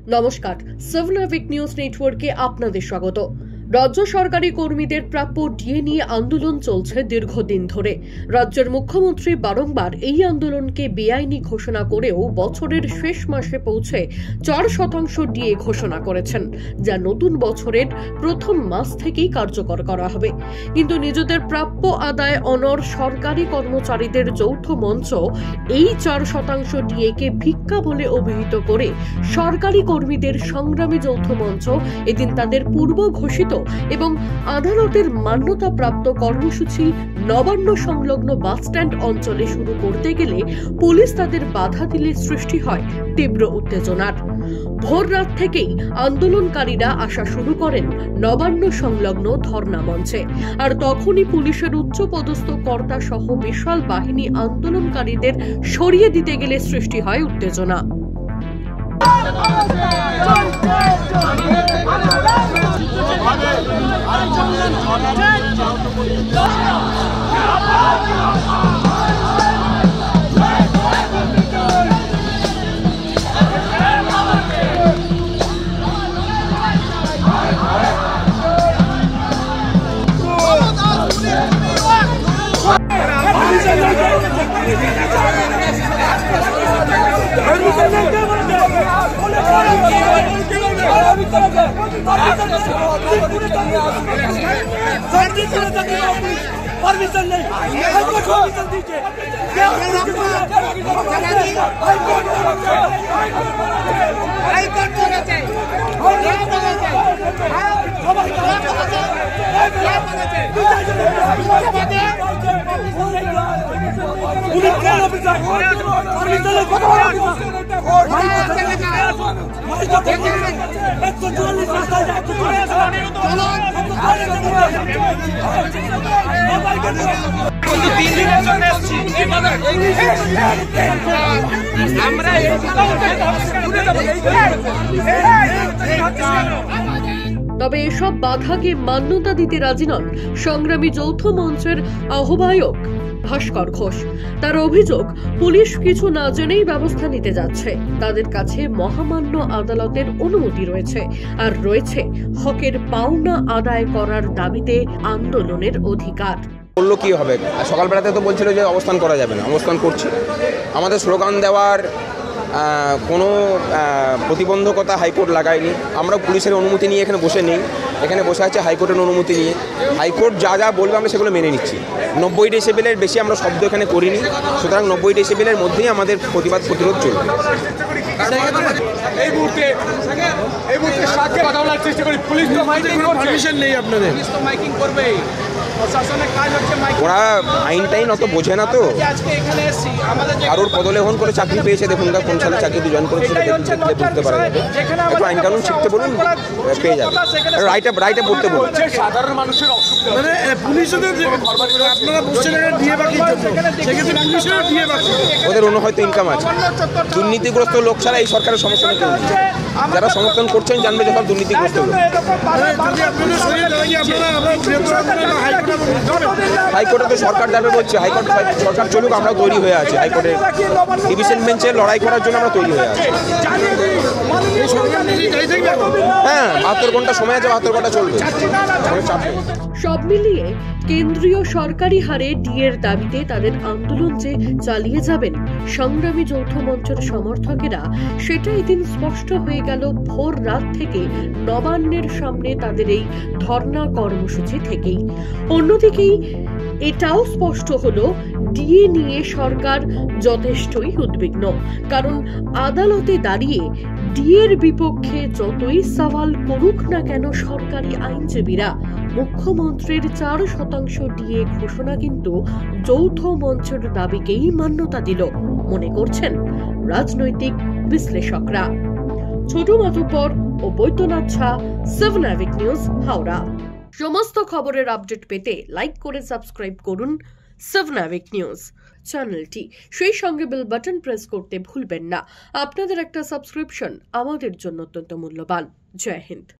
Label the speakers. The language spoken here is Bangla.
Speaker 1: নমস্কার, 7 নাভিক নিউজ নেটওয়ার্কে আপনাদের স্বাগত। রাজ্য সরকারি কর্মীদের প্রাপ্য ডিএ নিয়ে আন্দোলন চলছে দীর্ঘদিন ধরে। রাজ্যের মুখ্যমন্ত্রী বারংবার এই আন্দোলনকে বেআইনি ঘোষণা করেও বছরের শেষ মাসে পৌঁছে 4% ডিএ ঘোষণা করেছেন, যা নতুন বছরের প্রথম মাস থেকেই কার্যকর করা হবে। কিন্তু নিজেদের প্রাপ্য আদায় অনড় সরকারি কর্মচারীদের যৌথ মঞ্চ এই 4% ডিএকে ভিক্ষা বলে অভিহিত করে সরকারি কর্মীদের সংগ্রামী যৌথ মঞ্চ এদিন তাদের পূর্ব ঘোষিত এবং আদালতের মান্যতাপ্রাপ্ত কর্মসূচি নবান্ন সংলগ্ন বাসস্ট্যান্ড অঞ্চলে শুরু করতে গেলে পুলিশ তাদের বাধা দিলে সৃষ্টি হয় তীব্র উত্তেজনার। ভোর রাত থেকেই আন্দোলনকারীরা আসা শুরু করেন নবান্ন সংলগ্ন ধর্ণা মঞ্চে, আর তখনই পুলিশের উচ্চপদস্থ কর্তা সহ বিশাল বাহিনী আন্দোলনকারীদের সরিয়ে দিতে গেলে সৃষ্টি হয় উত্তেজনা।
Speaker 2: परमिशन नहीं, परमिशन दीजिए। हाईकोर्ट होना चाहिए,
Speaker 1: তবে এসব বাধাকে মান্যতা দিতে রাজি নন সংগ্রামী যৌথ মঞ্চের আহ্বায়ক ভাস্কর ঘোষ। তার অভিযোগ, পুলিশ কিছু না জেনেই ব্যবস্থা নিতে যাচ্ছে। তাদের কাছে মহামান্য আদালতের অনুমতি রয়েছে, আর রয়েছে হকের পাওনা আদায় করার দাবিতে আন্দোলনের অধিকার।
Speaker 3: বললো কি হবে, সকালবেলাতে তো বলছিল যে অবস্থান করা যাবে না, অবস্থান করছি। আমাদের স্লোগান দেওয়ার কোনো প্রতিবন্ধকতা হাইকোর্ট লাগায়নি। আমরা পুলিশের অনুমতি নিয়ে এখানে বসে নেই, এখানে বসে আছে হাইকোর্টের অনুমতি নিয়ে। হাইকোর্ট যা যা বলবে আমরা সেগুলো মেনে নিচ্ছি। 90 ডেসিবেলের বেশি আমরা শব্দ এখানে করিনি, সুতরাং 90 ডেসিবেলের মধ্যেই আমাদের প্রতিবাদ প্রতিরোধ চলবে।
Speaker 4: এই মুহূর্তে কথা বলার চেষ্টা করি, পুলিশ তো পারমিশন নেই আপনাদের, পুলিশ তো মাইকিং করবে।
Speaker 3: ওরা আইন টাইন অত বোঝে না তো। কারোর পদলেখন করে চাকরি পেয়েছে, দেখুন কোন সালে চাকরিতে জয়েন করেছিল বুঝতে পারে। একটু আইন কানুন শিখতে বলুন, পেয়ে যাবে। রাইটে পড়তে বলুন।
Speaker 4: সাধারণ মানুষের
Speaker 3: ওদের অন্য হয়তো ইনকাম আছে। দুর্নীতিগ্রস্ত লোক ছাড়া এই সরকারের সমস্যা নেই। যারা সমর্থন করছেন জানবে যে সব দুর্নীতিগ্রস্ত লোক। হাইকোর্টে তো সরকার যাবে বলছে, হাইকোর্ট সরকার চলুক, আমরাও তৈরি হয়ে আছি। হাইকোর্টের ডিভিশন বেঞ্চে লড়াই করার জন্য আমরা তৈরি হয়ে আছি। হ্যাঁ, 72 ঘন্টা সময় আছে, 72 ঘন্টা চলবে।
Speaker 1: সব মিলিয়ে কেন্দ্রীয় সরকারি হারে ডিএর দাবিতে তাদের আন্দোলন যে চালিয়ে যাবেন সংগ্রামী যৌথ মঞ্চের সমর্থকেরা, সেটাই দিন স্পষ্ট হয়ে গেল ভোর রাত থেকে নবান্নের সামনে তাদের এই ধর্ণা কর্মসূচি থেকেই। অন্যদিকেই এটাও স্পষ্ট হলো ডিএ নিয়ে সরকার যথেষ্টই উদ্বিগ্ন, কারণ আদালতে দাঁড়িয়ে ডিএর বিপক্ষে যতই সওয়াল করুক না কেন সরকারি আইনজীবীরা, মুখ্যমন্ত্রীর 4% ডিএ ঘোষণা কিন্তু যৌথ মঞ্চের দাবিকেই মান্যতা দিল মনে করছেন রাজনৈতিক বিশ্লেষকরা। ছোট মাধবপর ও বৈদ্যনাথ ঝা, 7 নাভিক নিউজ, হাওড়া। সমস্ত খবরের আপডেট পেতে লাইক করে সাবস্ক্রাইব করুন 7 নাভিক নিউজ চ্যানেলটি। সেই সঙ্গে বেল বাটন প্রেস করতে ভুলবেন না। আপনাদের একটা সাবস্ক্রিপশন আমাদের জন্য অত্যন্ত মূল্যবান। জয় হিন্দ।